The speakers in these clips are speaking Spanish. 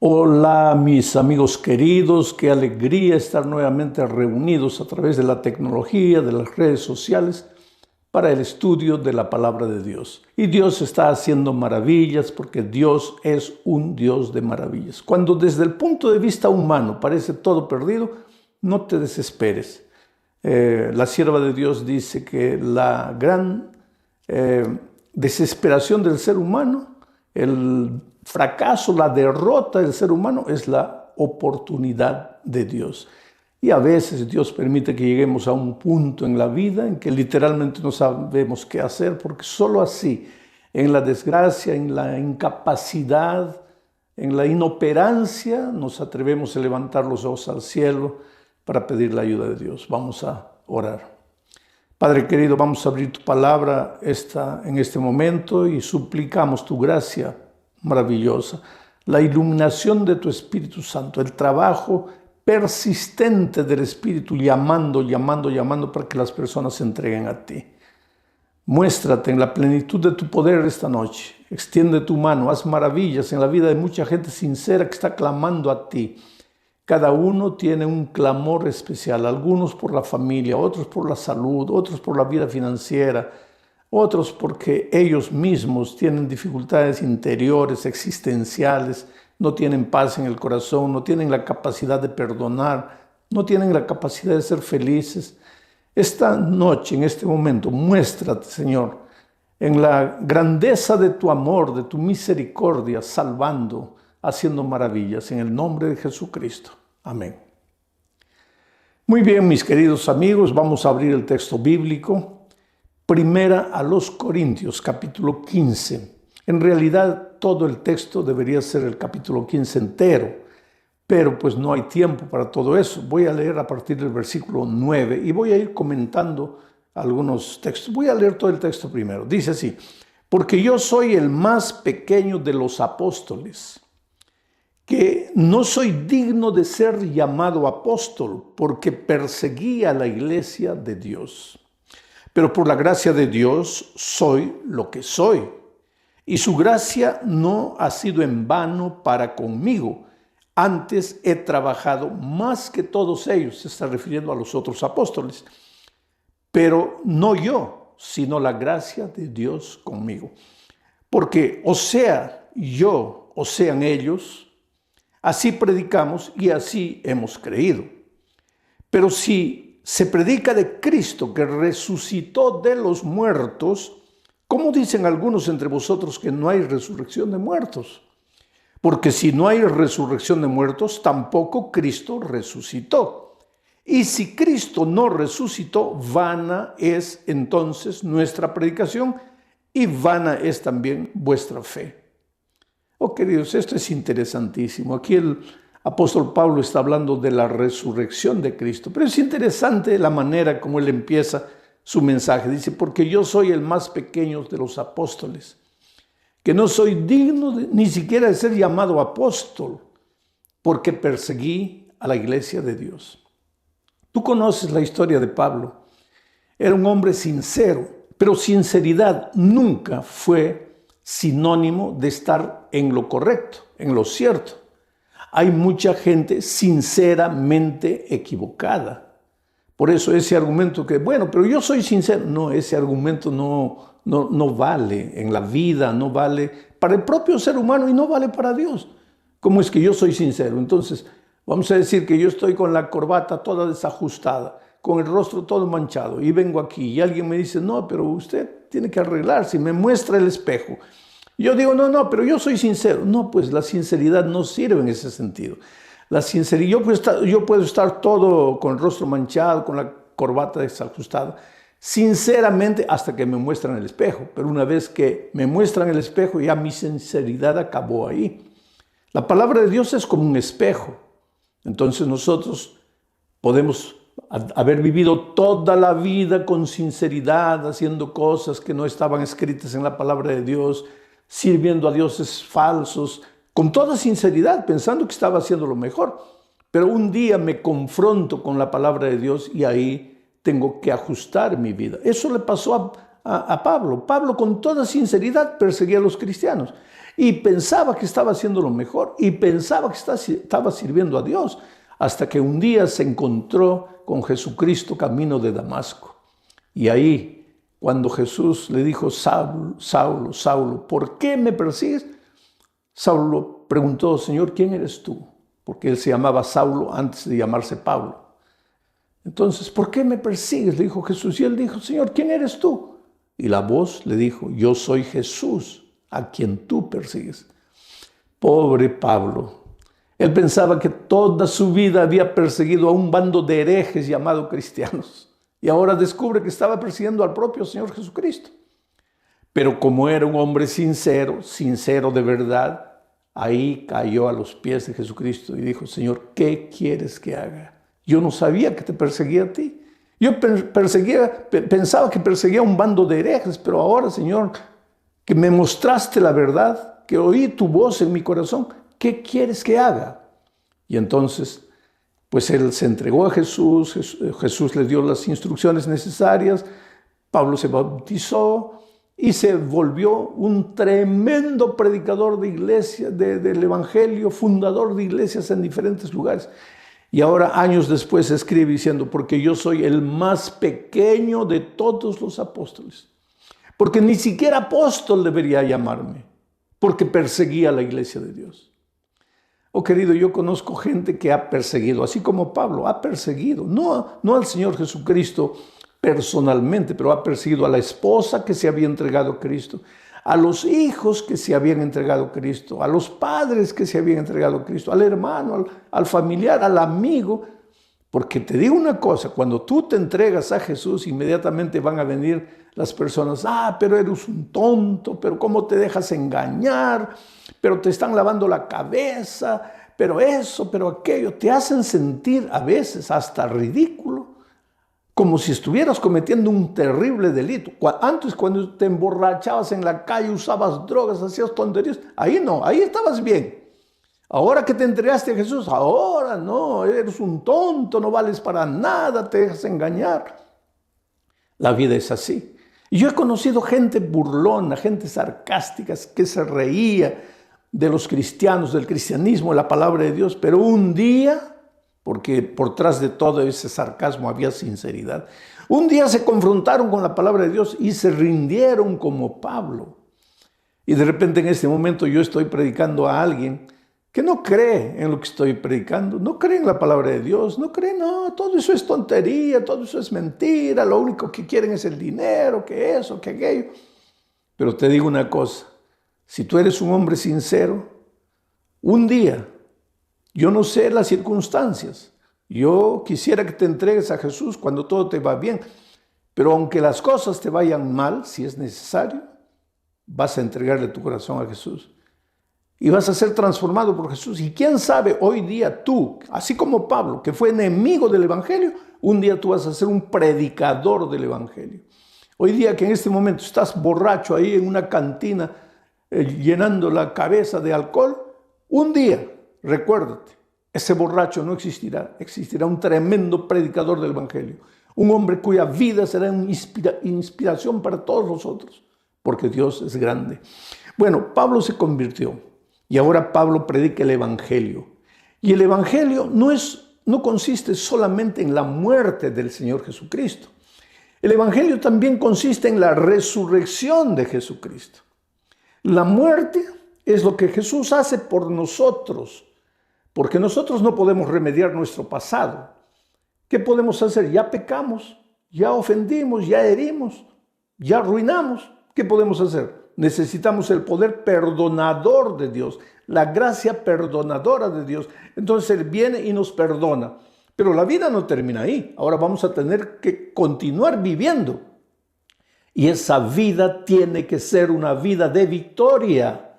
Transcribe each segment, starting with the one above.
Hola mis amigos queridos, qué alegría estar nuevamente reunidos a través de la tecnología, de las redes sociales, para el estudio de la palabra de Dios. Y Dios está haciendo maravillas porque Dios es un Dios de maravillas. Cuando desde el punto de vista humano parece todo perdido, no te desesperes. La sierva de Dios dice que la gran desesperación del ser humano, el fracaso, la derrota del ser humano es la oportunidad de Dios. Y a veces Dios permite que lleguemos a un punto en la vida en que literalmente no sabemos qué hacer, porque solo así, en la desgracia, en la incapacidad, en la inoperancia, nos atrevemos a levantar los ojos al cielo para pedir la ayuda de Dios. Vamos a orar. Padre querido, vamos a abrir tu palabra en este momento y suplicamos tu gracia maravillosa, la iluminación de tu Espíritu Santo, el trabajo persistente del Espíritu llamando para que las personas se entreguen a ti. Muéstrate en la plenitud de tu poder esta noche. Extiende tu mano, haz maravillas en la vida de mucha gente sincera que está clamando a ti. Cada uno tiene un clamor especial, algunos por la familia, otros por la salud, otros por la vida financiera, otros porque ellos mismos tienen dificultades interiores, existenciales, no tienen paz en el corazón, no tienen la capacidad de perdonar, no tienen la capacidad de ser felices. Esta noche, en este momento, muéstrate, Señor, en la grandeza de tu amor, de tu misericordia, salvando, haciendo maravillas, en el nombre de Jesucristo. Amén. Muy bien, mis queridos amigos, vamos a abrir el texto bíblico. Primera a los Corintios, capítulo 15. En realidad, todo el texto debería ser el capítulo 15 entero, pero pues no hay tiempo para todo eso. Voy a leer a partir del versículo 9 y voy a ir comentando algunos textos. Voy a leer todo el texto primero. Dice así: porque yo soy el más pequeño de los apóstoles, que no soy digno de ser llamado apóstol, porque perseguí a la iglesia de Dios. Pero por la gracia de Dios soy lo que soy. Y su gracia no ha sido en vano para conmigo. Antes he trabajado más que todos ellos, se está refiriendo a los otros apóstoles. Pero no yo, sino la gracia de Dios conmigo. Porque o sea yo, o sean ellos, así predicamos y así hemos creído. Pero si se predica de Cristo que resucitó de los muertos, ¿cómo dicen algunos entre vosotros que no hay resurrección de muertos? Porque si no hay resurrección de muertos, tampoco Cristo resucitó. Y si Cristo no resucitó, vana es entonces nuestra predicación y vana es también vuestra fe. Oh, queridos, esto es interesantísimo. Aquí el apóstol Pablo está hablando de la resurrección de Cristo, pero es interesante la manera como él empieza su mensaje. Dice, porque yo soy el más pequeño de los apóstoles, que no soy digno ni siquiera de ser llamado apóstol, porque perseguí a la iglesia de Dios. Tú conoces la historia de Pablo. Era un hombre sincero, pero sinceridad nunca fue sinónimo de estar en lo correcto, en lo cierto. Hay mucha gente sinceramente equivocada. Por eso ese argumento que, bueno, pero yo soy sincero. No, ese argumento no vale en la vida, no vale para el propio ser humano y no vale para Dios. ¿Cómo es que yo soy sincero? Entonces, vamos a decir que yo estoy con la corbata toda desajustada, con el rostro todo manchado y vengo aquí y alguien me dice, no, pero usted tiene que arreglarse y me muestra el espejo. Yo digo, no, pero yo soy sincero. No, pues la sinceridad no sirve en ese sentido. La sinceridad, yo puedo estar todo con el rostro manchado, con la corbata desajustada, sinceramente hasta que me muestran el espejo. Pero una vez que me muestran el espejo, ya mi sinceridad acabó ahí. La palabra de Dios es como un espejo. Entonces nosotros podemos haber vivido toda la vida con sinceridad, haciendo cosas que no estaban escritas en la palabra de Dios, sirviendo a dioses falsos, con toda sinceridad, pensando que estaba haciendo lo mejor. Pero un día me confronto con la palabra de Dios y ahí tengo que ajustar mi vida. Eso le pasó a Pablo. Pablo con toda sinceridad perseguía a los cristianos y pensaba que estaba haciendo lo mejor y pensaba que estaba sirviendo a Dios, hasta que un día se encontró con Jesucristo camino de Damasco. Y ahí, cuando Jesús le dijo: Saulo, Saulo, Saulo, ¿por qué me persigues? Saulo preguntó: Señor, ¿quién eres tú? Porque él se llamaba Saulo antes de llamarse Pablo. Entonces, ¿por qué me persigues?, le dijo Jesús. Y él dijo: Señor, ¿quién eres tú? Y la voz le dijo: yo soy Jesús, a quien tú persigues. Pobre Pablo. Él pensaba que toda su vida había perseguido a un bando de herejes llamados cristianos. Y ahora descubre que estaba persiguiendo al propio Señor Jesucristo. Pero como era un hombre sincero, sincero de verdad, ahí cayó a los pies de Jesucristo y dijo: Señor, ¿qué quieres que haga? Yo no sabía que te perseguía a ti. Yo pensaba que perseguía a un bando de herejes, pero ahora, Señor, que me mostraste la verdad, que oí tu voz en mi corazón, ¿qué quieres que haga? Y entonces, pues él se entregó a Jesús, Jesús le dio las instrucciones necesarias, Pablo se bautizó y se volvió un tremendo predicador de iglesia, del evangelio, fundador de iglesias en diferentes lugares. Y ahora, años después, escribe diciendo: porque yo soy el más pequeño de todos los apóstoles. Porque ni siquiera apóstol debería llamarme, porque perseguía a la iglesia de Dios. Oh, querido, yo conozco gente que ha perseguido, así como Pablo, ha perseguido, no al Señor Jesucristo personalmente, pero ha perseguido a la esposa que se había entregado a Cristo, a los hijos que se habían entregado a Cristo, a los padres que se habían entregado a Cristo, al hermano, al familiar, al amigo. Porque te digo una cosa, cuando tú te entregas a Jesús, inmediatamente van a venir las personas: pero eres un tonto, pero cómo te dejas engañar, pero te están lavando la cabeza, pero eso, pero aquello. Te hacen sentir a veces hasta ridículo, como si estuvieras cometiendo un terrible delito. Antes, cuando te emborrachabas en la calle, usabas drogas, hacías tonterías, ahí no, ahí estabas bien. Ahora que te entregaste a Jesús, ahora no, eres un tonto, no vales para nada, te dejas engañar. La vida es así. Y yo he conocido gente burlona, gente sarcástica, que se reía de los cristianos, del cristianismo, de la palabra de Dios, pero un día, porque por tras de todo ese sarcasmo había sinceridad, un día se confrontaron con la palabra de Dios y se rindieron como Pablo. Y de repente, en este momento, yo estoy predicando a alguien que no cree en lo que estoy predicando, no cree en la palabra de Dios, no cree, no, todo eso es tontería, todo eso es mentira, lo único que quieren es el dinero, que eso, que aquello. Pero te digo una cosa, si tú eres un hombre sincero, un día, yo no sé las circunstancias, yo quisiera que te entregues a Jesús cuando todo te va bien, pero aunque las cosas te vayan mal, si es necesario, vas a entregarle tu corazón a Jesús. Y vas a ser transformado por Jesús. Y quién sabe, hoy día tú, así como Pablo, que fue enemigo del evangelio, un día tú vas a ser un predicador del evangelio. Hoy día, que en este momento estás borracho ahí en una cantina, llenando la cabeza de alcohol, un día, recuérdate, ese borracho no existirá. Existirá un tremendo predicador del evangelio. Un hombre cuya vida será una inspiración para todos nosotros, porque Dios es grande. Bueno, Pablo se convirtió. Y ahora Pablo predica el evangelio. Y el evangelio no consiste solamente en la muerte del Señor Jesucristo. El evangelio también consiste en la resurrección de Jesucristo. La muerte es lo que Jesús hace por nosotros, porque nosotros no podemos remediar nuestro pasado. ¿Qué podemos hacer? Ya pecamos, ya ofendimos, ya herimos, ya arruinamos. ¿Qué podemos hacer? Necesitamos el poder perdonador de Dios, la gracia perdonadora de Dios. Entonces Él viene y nos perdona. Pero la vida no termina ahí. Ahora vamos a tener que continuar viviendo. Y esa vida tiene que ser una vida de victoria.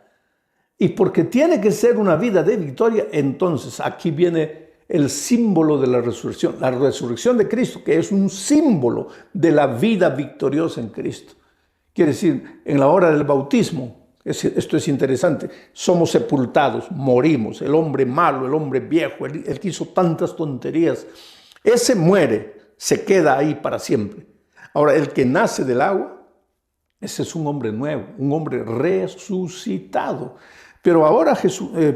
Y porque tiene que ser una vida de victoria, entonces aquí viene el símbolo de la resurrección de Cristo, que es un símbolo de la vida victoriosa en Cristo. Quiere decir, en la hora del bautismo, esto es interesante, somos sepultados, morimos. El hombre malo, el hombre viejo, el que hizo tantas tonterías, ese muere, se queda ahí para siempre. Ahora, el que nace del agua Ese es un hombre nuevo, un hombre resucitado. Pero ahora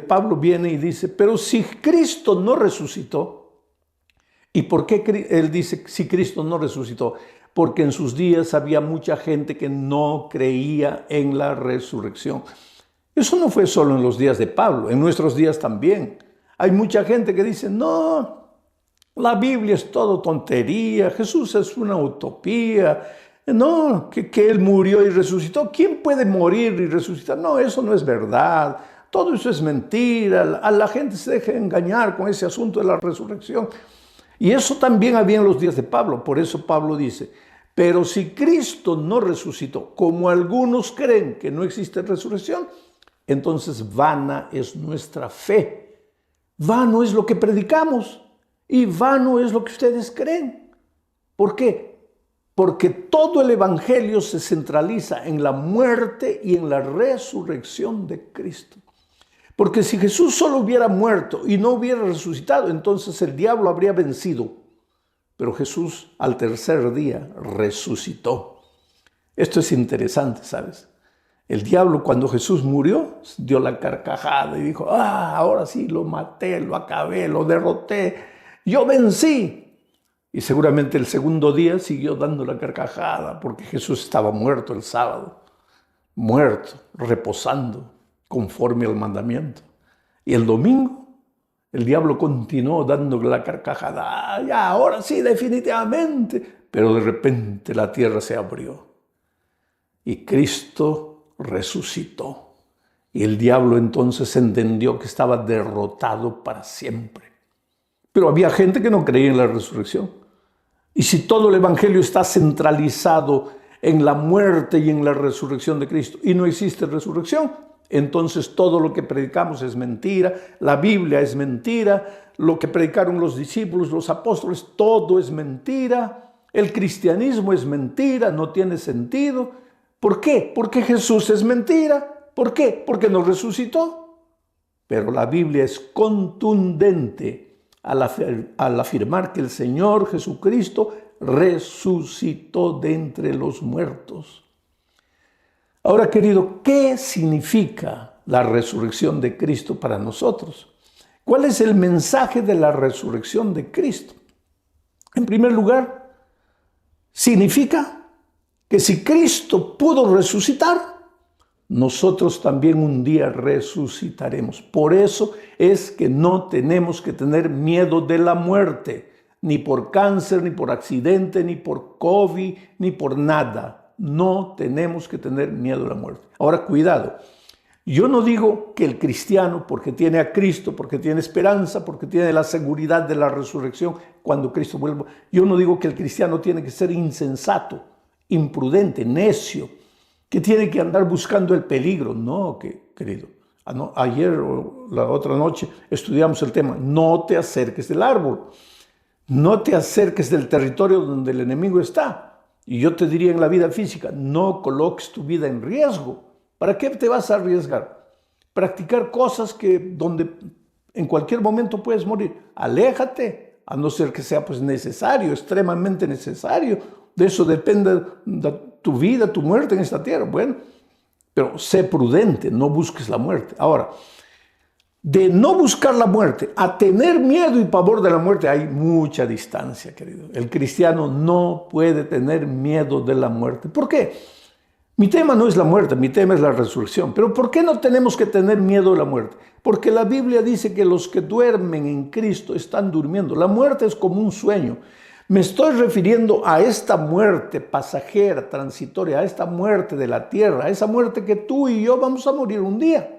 Pablo viene y dice, pero si Cristo no resucitó, ¿y por qué él dice si Cristo no resucitó? Porque en sus días había mucha gente que no creía en la resurrección. Eso no fue solo en los días de Pablo, en nuestros días también. Hay mucha gente que dice, no, la Biblia es todo tontería, Jesús es una utopía, no, que Él murió y resucitó. ¿Quién puede morir y resucitar? No, eso no es verdad, todo eso es mentira, a la gente se deja engañar con ese asunto de la resurrección. Y eso también había en los días de Pablo, por eso Pablo dice, pero si Cristo no resucitó, como algunos creen que no existe resurrección, entonces vana es nuestra fe, vano es lo que predicamos y vano es lo que ustedes creen. ¿Por qué? Porque todo el evangelio se centraliza en la muerte y en la resurrección de Cristo. Porque si Jesús solo hubiera muerto y no hubiera resucitado, entonces el diablo habría vencido. Pero Jesús al tercer día resucitó. Esto es interesante, ¿sabes? El diablo cuando Jesús murió dio la carcajada y dijo, ahora sí lo maté, lo acabé, lo derroté, yo vencí. Y seguramente el segundo día siguió dando la carcajada porque Jesús estaba muerto el sábado, muerto, reposando conforme al mandamiento. Y el domingo el diablo continuó dando la carcajada, ya, ahora sí, definitivamente. Pero de repente la tierra se abrió y Cristo resucitó. Y el diablo entonces entendió que estaba derrotado para siempre. Pero había gente que no creía en la resurrección. Y si todo el evangelio está centralizado en la muerte y en la resurrección de Cristo y no existe resurrección, entonces todo lo que predicamos es mentira, la Biblia es mentira, lo que predicaron los discípulos, los apóstoles, todo es mentira, el cristianismo es mentira, no tiene sentido. ¿Por qué? Porque Jesús es mentira. ¿Por qué? Porque no resucitó. Pero la Biblia es contundente al afirmar que el Señor Jesucristo resucitó de entre los muertos. Ahora, querido, ¿qué significa la resurrección de Cristo para nosotros? ¿Cuál es el mensaje de la resurrección de Cristo? En primer lugar, significa que si Cristo pudo resucitar, nosotros también un día resucitaremos. Por eso es que no tenemos que tener miedo de la muerte, ni por cáncer, ni por accidente, ni por COVID, ni por nada. No tenemos que tener miedo a la muerte. Ahora, cuidado. Yo no digo que el cristiano, porque tiene a Cristo, porque tiene esperanza, porque tiene la seguridad de la resurrección cuando Cristo vuelva, yo no digo que el cristiano tiene que ser insensato, imprudente, necio, que tiene que andar buscando el peligro. No, querido. Ayer o la otra noche estudiamos el tema. No te acerques del árbol. No te acerques del territorio donde el enemigo está. Y yo te diría en la vida física, no coloques tu vida en riesgo. ¿Para qué te vas a arriesgar? Practicar cosas donde en cualquier momento puedes morir. Aléjate, a no ser que sea pues necesario, extremadamente necesario. De eso depende tu vida, tu muerte en esta tierra. Bueno, pero sé prudente, no busques la muerte. Ahora, de no buscar la muerte a tener miedo y pavor de la muerte hay mucha distancia, querido. El cristiano no puede tener miedo de la muerte. ¿Por qué? Mi tema no es la muerte, mi tema es la resurrección. Pero ¿por qué no tenemos que tener miedo de la muerte? Porque la Biblia dice que los que duermen en Cristo están durmiendo. La muerte es como un sueño. Me estoy refiriendo a esta muerte pasajera, transitoria, a esta muerte de la tierra, a esa muerte que tú y yo vamos a morir un día.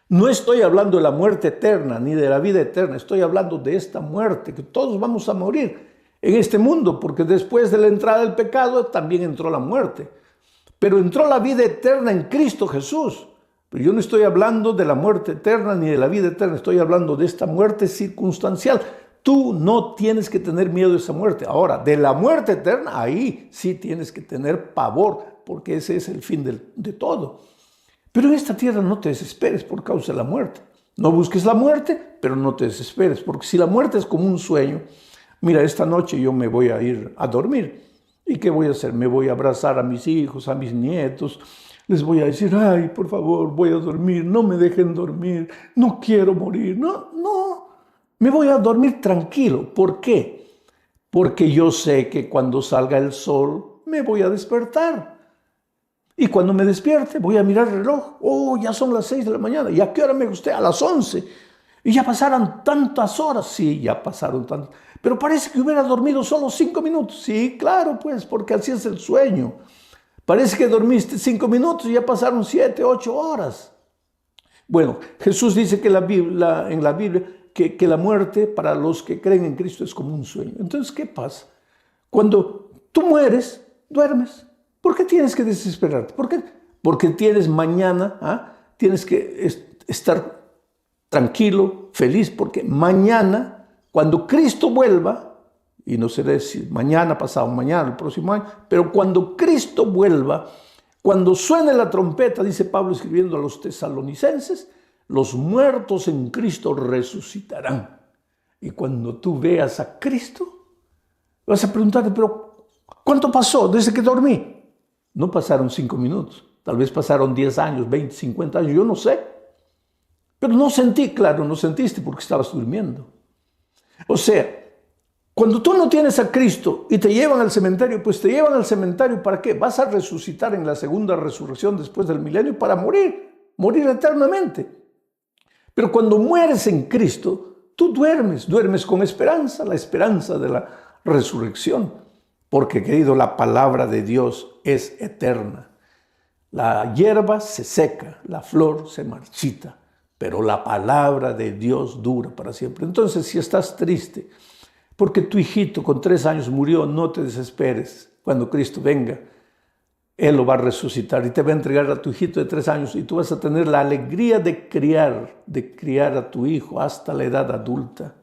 No estoy hablando de la muerte eterna ni de la vida eterna, estoy hablando de esta muerte, que todos vamos a morir en este mundo, porque después de la entrada del pecado también entró la muerte. Pero entró la vida eterna en Cristo Jesús. Pero yo no estoy hablando de la muerte eterna ni de la vida eterna, estoy hablando de esta muerte circunstancial. Tú no tienes que tener miedo de esa muerte. Ahora, de la muerte eterna, ahí sí tienes que tener pavor, porque ese es el fin de todo. Pero en esta tierra no te desesperes por causa de la muerte. No busques la muerte, pero no te desesperes, porque si la muerte es como un sueño, mira, esta noche yo me voy a ir a dormir ¿Y qué voy a hacer? Me voy a abrazar a mis hijos, a mis nietos. Les voy a decir, ay, por favor, voy a dormir, no me dejen dormir, no quiero morir. No, no, me voy a dormir tranquilo. ¿Por qué? Porque yo sé que cuando salga el sol me voy a despertar. Y cuando me despierte voy a mirar el reloj. Oh, ya son las 6 de la mañana. ¿Y a qué hora me acosté? A las 11. Y ya pasaron tantas horas. Sí, ya pasaron tantas. Pero parece que hubiera dormido solo 5 minutos. Sí, claro, pues, porque así es el sueño. Parece que dormiste 5 minutos y ya pasaron 7, 8 horas. Bueno, Jesús dice que en la Biblia que la muerte para los que creen en Cristo es como un sueño. Entonces, ¿qué pasa? Cuando tú mueres, duermes. ¿Por qué tienes que desesperarte? ¿Por qué? Porque tienes mañana, tienes que estar tranquilo, feliz, porque mañana, cuando Cristo vuelva, y no sé si mañana, pasado mañana, el próximo año, pero cuando Cristo vuelva, cuando suene la trompeta, dice Pablo escribiendo a los tesalonicenses, los muertos en Cristo resucitarán. Y cuando tú veas a Cristo, vas a preguntarte, pero ¿cuánto pasó desde que dormí? No pasaron 5 minutos, tal vez pasaron 10 años, 20, 50 años, yo no sé. Pero no sentí, claro, no sentiste porque estabas durmiendo. O sea, cuando tú no tienes a Cristo y te llevan al cementerio, pues te llevan al cementerio ¿para qué? Vas a resucitar en la segunda resurrección después del milenio para morir eternamente. Pero cuando mueres en Cristo, tú duermes con esperanza, la esperanza de la resurrección. Porque, querido, la palabra de Dios es eterna. La hierba se seca, la flor se marchita, pero la palabra de Dios dura para siempre. Entonces, si estás triste porque tu hijito con 3 años murió, no te desesperes. Cuando Cristo venga, Él lo va a resucitar y te va a entregar a tu hijito de 3 años y tú vas a tener la alegría de criar a tu hijo hasta la edad adulta.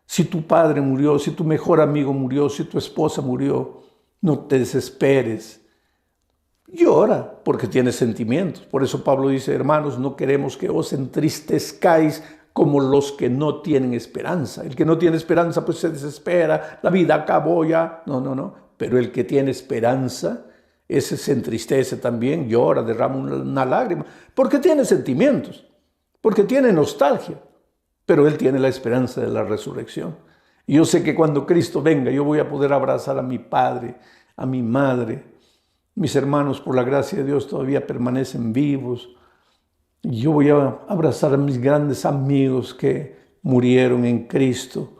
Si tu padre murió, si tu mejor amigo murió, si tu esposa murió, no te desesperes. Llora porque tienes sentimientos. Por eso Pablo dice, hermanos, no queremos que os entristezcáis como los que no tienen esperanza. El que no tiene esperanza pues se desespera, la vida acabó ya. No. Pero el que tiene esperanza, ese se entristece también, llora, derrama una lágrima, porque tiene sentimientos, porque tiene nostalgia. Pero Él tiene la esperanza de la resurrección. Y yo sé que cuando Cristo venga, yo voy a poder abrazar a mi padre, a mi madre. Mis hermanos, por la gracia de Dios, todavía permanecen vivos. Yo voy a abrazar a mis grandes amigos que murieron en Cristo.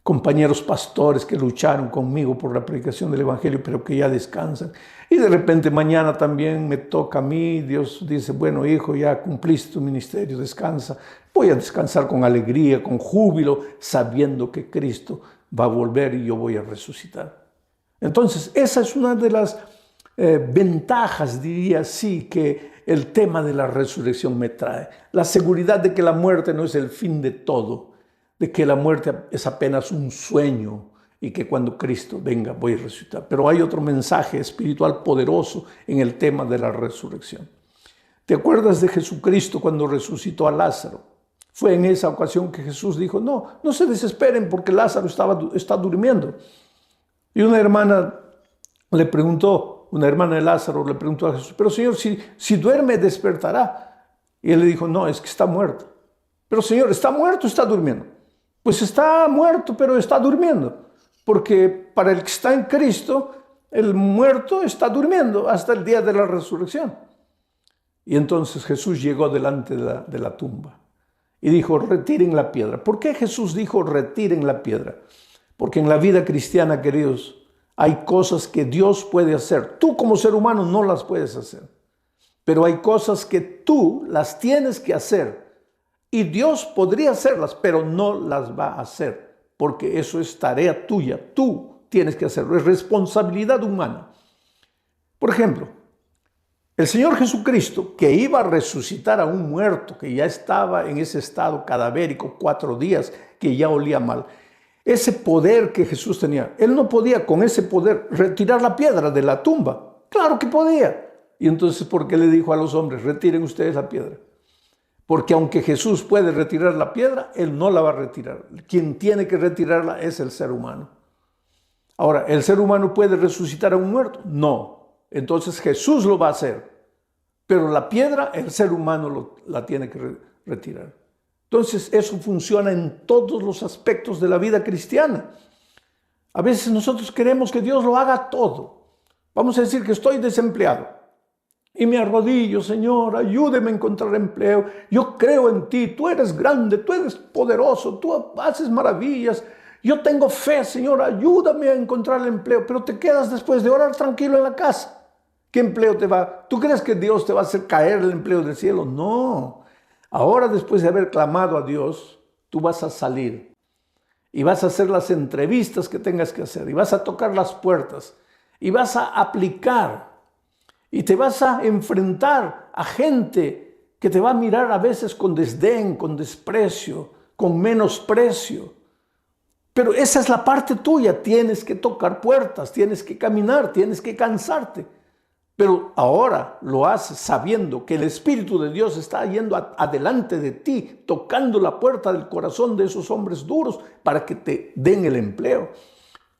Compañeros pastores que lucharon conmigo por la predicación del Evangelio, pero que ya descansan. Y de repente mañana también me toca a mí. Dios dice, bueno, hijo, ya cumpliste tu ministerio, descansa. Voy a descansar con alegría, con júbilo, sabiendo que Cristo va a volver y yo voy a resucitar. Entonces, esa es una de las ventajas, diría así, que el tema de la resurrección me trae. La seguridad de que la muerte no es el fin de todo, de que la muerte es apenas un sueño y que cuando Cristo venga voy a resucitar. Pero hay otro mensaje espiritual poderoso en el tema de la resurrección. ¿Te acuerdas de Jesucristo cuando resucitó a Lázaro? Fue en esa ocasión que Jesús dijo, no se desesperen porque Lázaro está durmiendo. Y una hermana de Lázaro le preguntó a Jesús, pero Señor, si duerme despertará. Y él le dijo, no, es que está muerto. Pero Señor, ¿está muerto o está durmiendo? Pues está muerto, pero está durmiendo. Porque para el que está en Cristo, el muerto está durmiendo hasta el día de la resurrección. Y entonces Jesús llegó delante de la tumba y dijo, retiren la piedra. ¿Por qué Jesús dijo, retiren la piedra? Porque en la vida cristiana, queridos, hay cosas que Dios puede hacer. Tú como ser humano no las puedes hacer. Pero hay cosas que tú las tienes que hacer. Y Dios podría hacerlas, pero no las va a hacer. Porque eso es tarea tuya. Tú tienes que hacerlo. Es responsabilidad humana. Por ejemplo, el Señor Jesucristo, que iba a resucitar a un muerto, que ya estaba en ese estado cadavérico 4 días, que ya olía mal. Ese poder que Jesús tenía, Él no podía con ese poder retirar la piedra de la tumba. Claro que podía. Y entonces, ¿por qué le dijo a los hombres, retiren ustedes la piedra? Porque aunque Jesús puede retirar la piedra, Él no la va a retirar. Quien tiene que retirarla es el ser humano. Ahora, ¿el ser humano puede resucitar a un muerto? No. Entonces Jesús lo va a hacer. Pero la piedra, el ser humano la tiene que retirar. Entonces, eso funciona en todos los aspectos de la vida cristiana. A veces nosotros queremos que Dios lo haga todo. Vamos a decir que estoy desempleado y me arrodillo: Señor, ayúdeme a encontrar empleo. Yo creo en ti, tú eres grande, tú eres poderoso, tú haces maravillas. Yo tengo fe, Señor, ayúdame a encontrar el empleo. Pero te quedas después de orar tranquilo en la casa. ¿Qué empleo te va? ¿Tú crees que Dios te va a hacer caer el empleo del cielo? No. Ahora, después de haber clamado a Dios, tú vas a salir y vas a hacer las entrevistas que tengas que hacer y vas a tocar las puertas y vas a aplicar y te vas a enfrentar a gente que te va a mirar a veces con desdén, con desprecio, con menosprecio. Pero esa es la parte tuya. Tienes que tocar puertas, tienes que caminar, tienes que cansarte. Pero ahora lo haces sabiendo que el Espíritu de Dios está yendo adelante de ti, tocando la puerta del corazón de esos hombres duros para que te den el empleo.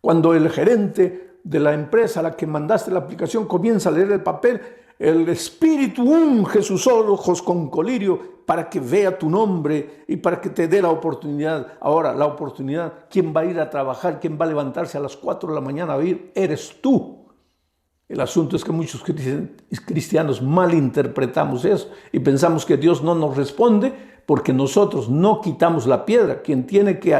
Cuando el gerente de la empresa a la que mandaste la aplicación comienza a leer el papel, el Espíritu unge sus ojos con colirio para que vea tu nombre y para que te dé la oportunidad. Ahora, la oportunidad, ¿quién va a ir a trabajar? ¿Quién va a levantarse a las 4 de la mañana a ir? Eres tú. El asunto es que muchos cristianos malinterpretamos eso y pensamos que Dios no nos responde porque nosotros no quitamos la piedra. Quien tiene que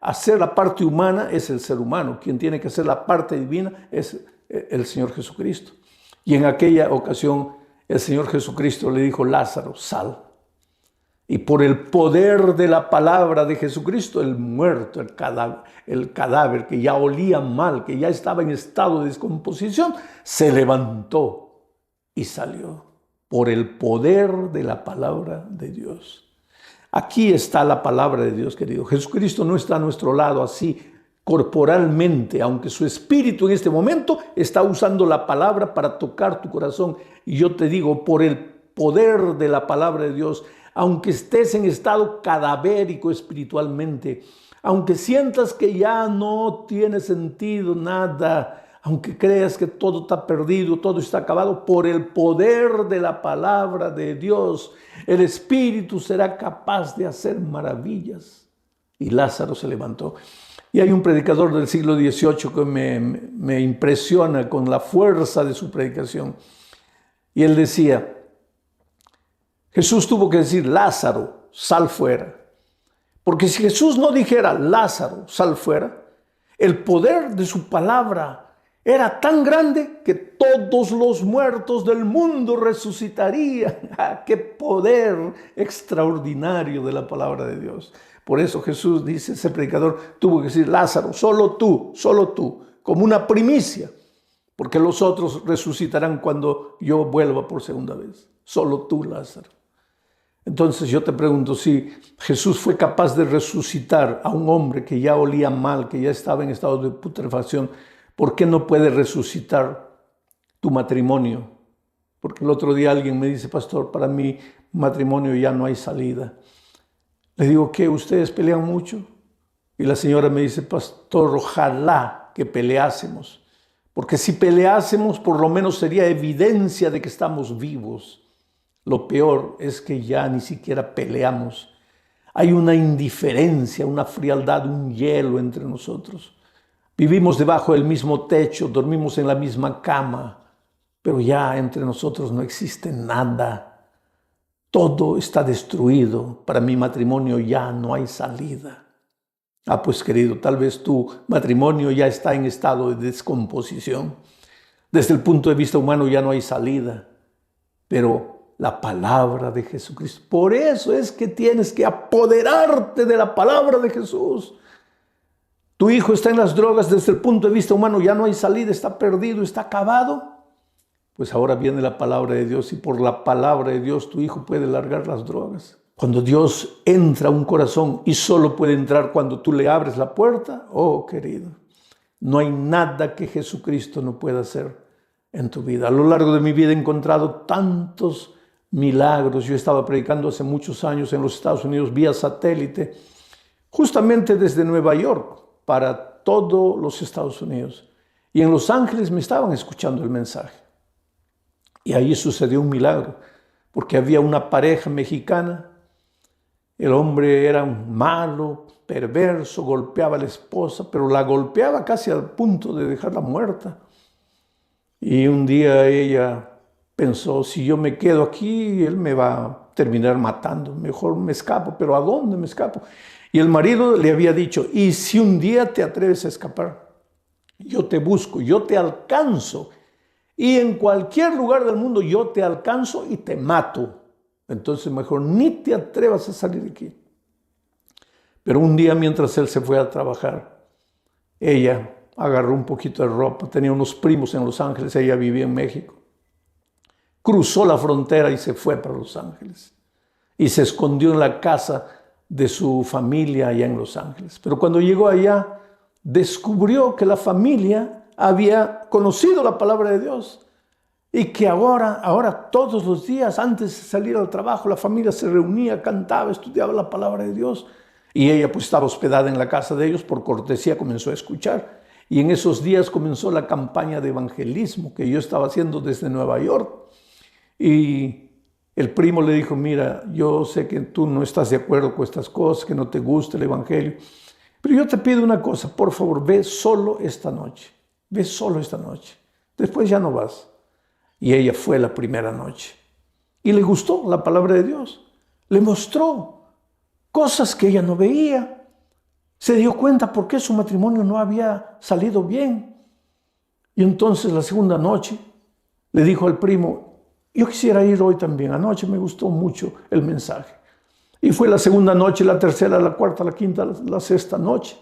hacer la parte humana es el ser humano. Quien tiene que hacer la parte divina es el Señor Jesucristo. Y en aquella ocasión el Señor Jesucristo le dijo: Lázaro, sal. Y por el poder de la palabra de Jesucristo, el muerto, el cadáver que ya olía mal, que ya estaba en estado de descomposición, se levantó y salió. Por el poder de la palabra de Dios. Aquí está la palabra de Dios, querido. Jesucristo no está a nuestro lado así corporalmente, aunque su espíritu en este momento está usando la palabra para tocar tu corazón. Y yo te digo, por el poder de la palabra de Dios, aunque estés en estado cadavérico espiritualmente, aunque sientas que ya no tiene sentido nada, aunque creas que todo está perdido, todo está acabado, por el poder de la palabra de Dios, el Espíritu será capaz de hacer maravillas. Y Lázaro se levantó. Y hay un predicador del siglo XVIII que me impresiona con la fuerza de su predicación. Y él decía: Jesús tuvo que decir: Lázaro, sal fuera. Porque si Jesús no dijera: Lázaro, sal fuera, el poder de su palabra era tan grande que todos los muertos del mundo resucitarían. ¡Qué poder extraordinario de la palabra de Dios! Por eso Jesús dice, ese predicador tuvo que decir: Lázaro, solo tú, como una primicia, porque los otros resucitarán cuando yo vuelva por segunda vez. Solo tú, Lázaro. Entonces yo te pregunto, si Jesús fue capaz de resucitar a un hombre que ya olía mal, que ya estaba en estado de putrefacción, ¿por qué no puede resucitar tu matrimonio? Porque el otro día alguien me dice: pastor, para mi matrimonio ya no hay salida. Le digo: ¿qué? ¿Ustedes pelean mucho? Y la señora me dice: pastor, ojalá que peleásemos. Porque si peleásemos, por lo menos sería evidencia de que estamos vivos. Lo peor es que ya ni siquiera peleamos. Hay una indiferencia, una frialdad, un hielo entre nosotros. Vivimos debajo del mismo techo, dormimos en la misma cama, pero ya entre nosotros no existe nada. Todo está destruido. Para mi matrimonio ya no hay salida. Pues querido, tal vez tu matrimonio ya está en estado de descomposición. Desde el punto de vista humano ya no hay salida, pero la palabra de Jesucristo. Por eso es que tienes que apoderarte de la palabra de Jesús. Tu hijo está en las drogas, desde el punto de vista humano ya no hay salida, está perdido, está acabado. Pues ahora viene la palabra de Dios y por la palabra de Dios tu hijo puede largar las drogas. Cuando Dios entra a un corazón y solo puede entrar cuando tú le abres la puerta, oh querido, no hay nada que Jesucristo no pueda hacer en tu vida. A lo largo de mi vida he encontrado tantos milagros. Yo estaba predicando hace muchos años en los Estados Unidos vía satélite, justamente desde Nueva York, para todos los Estados Unidos. Y en Los Ángeles me estaban escuchando el mensaje. Y ahí sucedió un milagro, porque había una pareja mexicana. El hombre era malo, perverso, golpeaba a la esposa, pero la golpeaba casi al punto de dejarla muerta. Y un día ella pensó, si yo me quedo aquí, él me va a terminar matando, mejor me escapo, pero ¿a dónde me escapo? Y el marido le había dicho, y si un día te atreves a escapar, yo te busco, yo te alcanzo, y en cualquier lugar del mundo yo te alcanzo y te mato. Entonces mejor ni te atrevas a salir de aquí. Pero un día mientras él se fue a trabajar, ella agarró un poquito de ropa, tenía unos primos en Los Ángeles, ella vivía en México. Cruzó la frontera y se fue para Los Ángeles. Y se escondió en la casa de su familia allá en Los Ángeles. Pero cuando llegó allá, descubrió que la familia había conocido la palabra de Dios y que ahora todos los días antes de salir al trabajo la familia se reunía, cantaba, estudiaba la palabra de Dios y ella pues estaba hospedada en la casa de ellos, por cortesía comenzó a escuchar y en esos días comenzó la campaña de evangelismo que yo estaba haciendo desde Nueva York y el primo le dijo, mira, yo sé que tú no estás de acuerdo con estas cosas, que no te gusta el evangelio, pero yo te pido una cosa, por favor, ve solo esta noche. Ve solo esta noche. Después ya no vas. Y ella fue la primera noche. Y le gustó la palabra de Dios. Le mostró cosas que ella no veía. Se dio cuenta por qué su matrimonio no había salido bien. Y entonces la segunda noche le dijo al primo, yo quisiera ir hoy también. Anoche me gustó mucho el mensaje. Y fue la segunda noche, la tercera, la cuarta, la quinta, la sexta noche.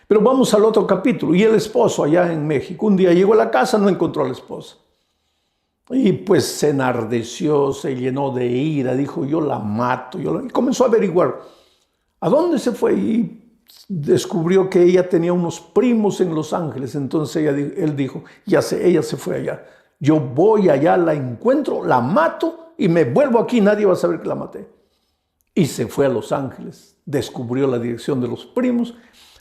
Pero vamos al otro capítulo. Y el esposo allá en México, un día llegó a la casa, no encontró a la esposa. Y pues se enardeció, se llenó de ira, dijo, yo la mato. Y comenzó a averiguar a dónde se fue y descubrió que ella tenía unos primos en Los Ángeles. Entonces él dijo, ya sé, ella se fue allá. Yo voy allá, la encuentro, la mato y me vuelvo aquí, nadie va a saber que la maté. Y se fue a Los Ángeles, descubrió la dirección de los primos,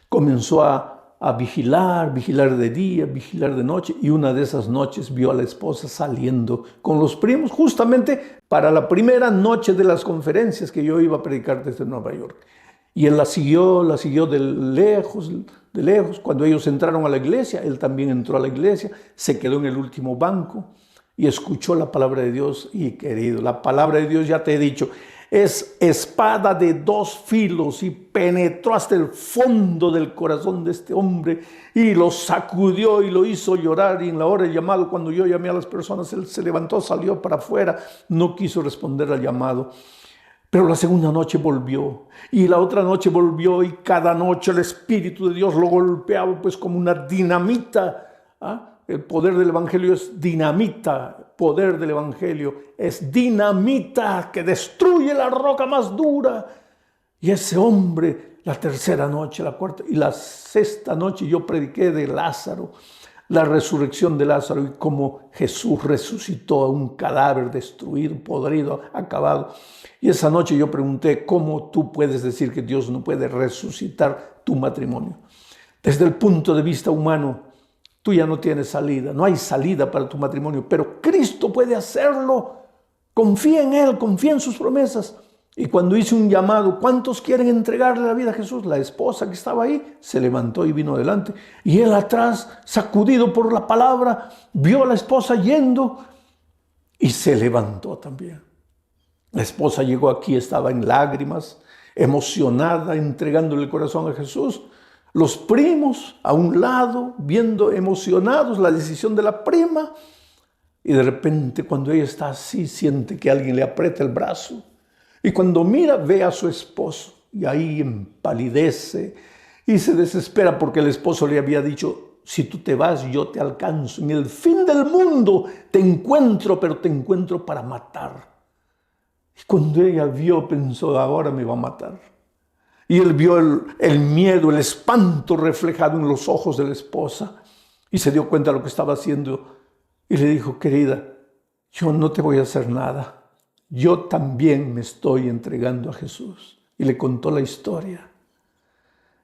comenzó a vigilar de día, vigilar de noche, y una de esas noches vio a la esposa saliendo con los primos, justamente para la primera noche de las conferencias que yo iba a predicar desde Nueva York. Y él la siguió de lejos. Cuando ellos entraron a la iglesia, él también entró a la iglesia, se quedó en el último banco y escuchó la palabra de Dios. Y querido, la palabra de Dios, ya te he dicho, es espada de dos filos y penetró hasta el fondo del corazón de este hombre y lo sacudió y lo hizo llorar. Y en la hora del llamado, cuando yo llamé a las personas, él se levantó, salió para afuera, no quiso responder al llamado. Pero la segunda noche volvió y la otra noche volvió y cada noche el Espíritu de Dios lo golpeaba pues como una dinamita. El poder del Evangelio es dinamita, poder del Evangelio es dinamita que destruye la roca más dura. Y ese hombre, la tercera noche, la cuarta y la sexta noche yo prediqué de Lázaro, la resurrección de Lázaro y cómo Jesús resucitó a un cadáver destruido, podrido, acabado. Y esa noche yo pregunté, ¿cómo tú puedes decir que Dios no puede resucitar tu matrimonio? Desde el punto de vista humano, tú ya no tienes salida, no hay salida para tu matrimonio, pero Cristo puede hacerlo. Confía en Él, confía en sus promesas. Y cuando hice un llamado, ¿cuántos quieren entregarle la vida a Jesús? La esposa que estaba ahí se levantó y vino adelante. Y él atrás, sacudido por la palabra, vio a la esposa yendo y se levantó también. La esposa llegó aquí, estaba en lágrimas, emocionada, entregándole el corazón a Jesús. Los primos a un lado, viendo emocionados la decisión de la prima. Y de repente, cuando ella está así, siente que alguien le aprieta el brazo. Y cuando mira, ve a su esposo. Y ahí empalidece y se desespera porque el esposo le había dicho, si tú te vas, yo te alcanzo. En el fin del mundo te encuentro, pero te encuentro para matar. Y cuando ella vio, pensó, ahora me va a matar. Y él vio el miedo, el espanto reflejado en los ojos de la esposa. Y se dio cuenta de lo que estaba haciendo. Y le dijo, querida, yo no te voy a hacer nada. Yo también me estoy entregando a Jesús. Y le contó la historia.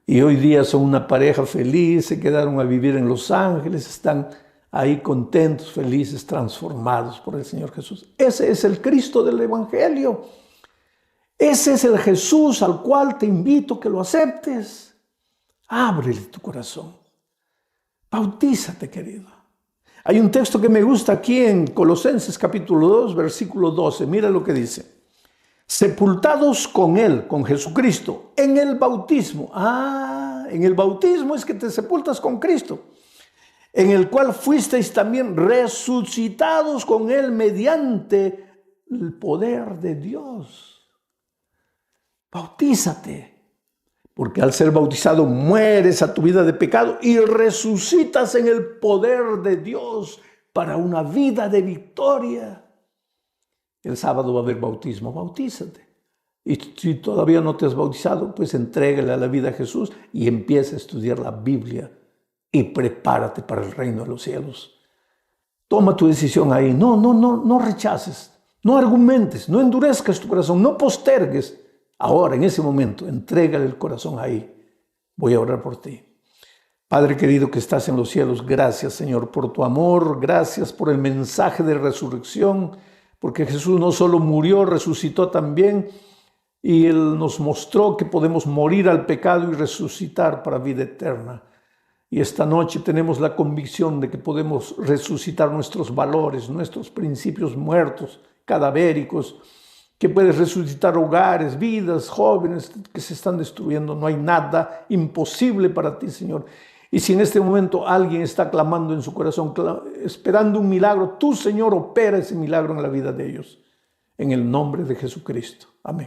y hoy día son una pareja feliz, se quedaron a vivir en Los Ángeles, están ahí contentos, felices, transformados por el Señor Jesús. Ese es el Cristo del Evangelio. Ese es el Jesús al cual te invito que lo aceptes. Ábrele tu corazón. Bautízate, querido. Hay un texto que me gusta aquí en Colosenses capítulo 2, versículo 12. Mira lo que dice. Sepultados con Él, con Jesucristo, en el bautismo. En el bautismo es que te sepultas con Cristo. En el cual fuisteis también resucitados con Él mediante el poder de Dios. Bautízate. Porque al ser bautizado mueres a tu vida de pecado y resucitas en el poder de Dios para una vida de victoria. El sábado va a haber bautismo, bautízate. Y si todavía no te has bautizado, pues entrégale a la vida a Jesús y empieza a estudiar la Biblia y prepárate para el reino de los cielos. Toma tu decisión ahí. No rechaces, no argumentes, no endurezcas tu corazón, no postergues. Ahora, en ese momento, entrégale el corazón ahí. Voy a orar por ti. Padre querido que estás en los cielos, gracias, Señor, por tu amor, gracias por el mensaje de resurrección, porque Jesús no solo murió, resucitó también, y Él nos mostró que podemos morir al pecado y resucitar para vida eterna. Y esta noche tenemos la convicción de que podemos resucitar nuestros valores, nuestros principios muertos, cadavéricos, que puedes resucitar hogares, vidas, jóvenes que se están destruyendo. No hay nada imposible para ti, Señor. Y si en este momento alguien está clamando en su corazón, esperando un milagro, tú, Señor, opera ese milagro en la vida de ellos. En el nombre de Jesucristo. Amén.